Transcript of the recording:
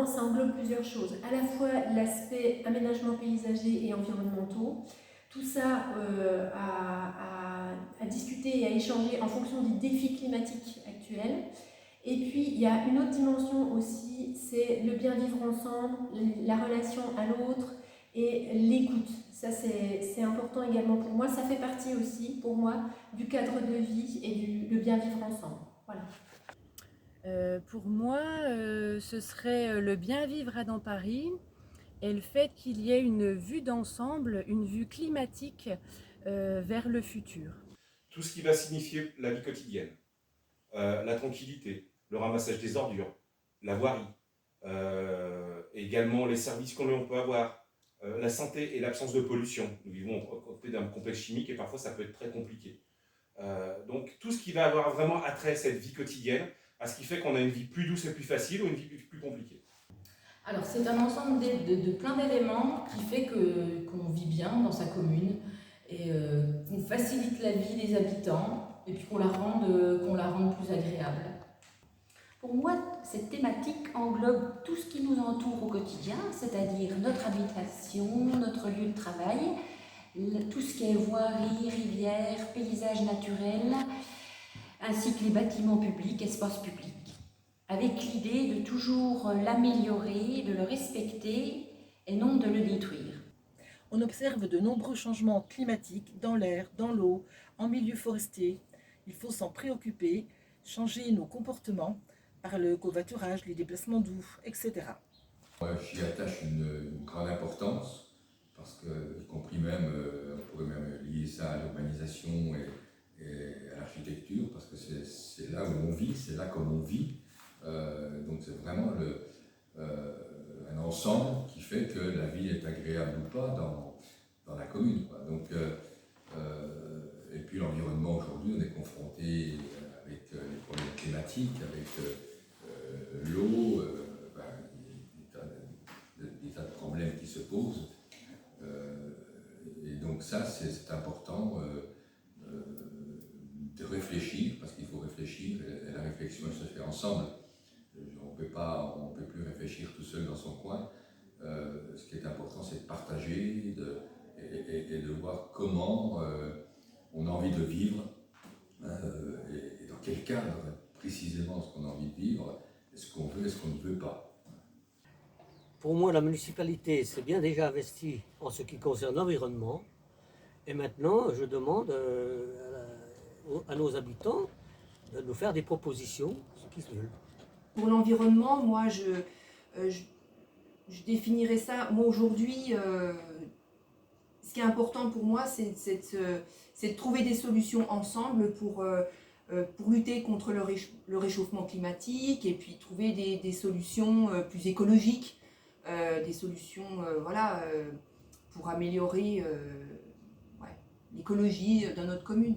ça englobe plusieurs choses. À la fois l'aspect aménagement paysager et environnementaux, tout ça à discuter et à échanger en fonction des défis climatiques actuels. Et puis, il y a une autre dimension aussi, c'est le bien vivre ensemble, la relation à l'autre et l'écoute. Ça, c'est important également pour moi. Ça fait partie aussi, pour moi, du cadre de vie et le bien vivre ensemble. Voilà. Pour moi, ce serait le bien vivre dans Paris et le fait qu'il y ait une vue d'ensemble, une vue climatique vers le futur. Tout ce qui va signifier la vie quotidienne, la tranquillité, le ramassage des ordures, la voirie, également les services qu'on peut avoir, la santé et l'absence de pollution. Nous vivons à côté d'un complexe chimique et parfois ça peut être très compliqué. Donc tout ce qui va avoir vraiment attrait à cette vie quotidienne, à ce qui fait qu'on a une vie plus douce et plus facile ou une vie plus compliquée. Alors c'est un ensemble de plein d'éléments qui fait qu'on vit bien dans sa commune et qu'on facilite la vie des habitants et puis qu'on la rende plus agréable. Pour moi, cette thématique englobe tout ce qui nous entoure au quotidien, c'est-à-dire notre habitation, notre lieu de travail, tout ce qui est voirie, rivières, paysages naturels, ainsi que les bâtiments publics, espaces publics, avec l'idée de toujours l'améliorer, de le respecter et non de le détruire. On observe de nombreux changements climatiques dans l'air, dans l'eau, en milieu forestier. Il faut s'en préoccuper, changer nos comportements par le covoiturage, les déplacements doux, etc. J'y attache une grande importance, parce que, y compris même, on pourrait même lier ça à l'urbanisation et à l'architecture, parce que c'est là où on vit, c'est là comme on vit. Donc c'est vraiment un ensemble qui fait que la vie est agréable ou pas dans la commune, quoi. Donc, et puis l'environnement, aujourd'hui, on est confronté avec les problèmes climatiques, avec l'eau, des tas de problèmes qui se posent. Et donc ça, c'est important de réfléchir, parce qu'il faut réfléchir, et la réflexion, elle se fait ensemble. On peut plus réfléchir tout seul dans son coin. Ce qui est important, c'est de partager et de voir comment on a envie de vivre, et dans quel cadre précisément ce qu'on a envie de vivre, est-ce qu'on veut, est-ce qu'on ne veut pas. Pour moi, la municipalité s'est bien déjà investie en ce qui concerne l'environnement. Et maintenant, je demande à nos habitants de nous faire des propositions, ce qu'ils veulent. Pour l'environnement, moi, je définirais ça. Moi, aujourd'hui, ce qui est important pour moi, c'est de trouver des solutions ensemble pour lutter contre le réchauffement climatique et puis trouver des solutions plus écologiques, des solutions pour améliorer l'écologie dans notre commune.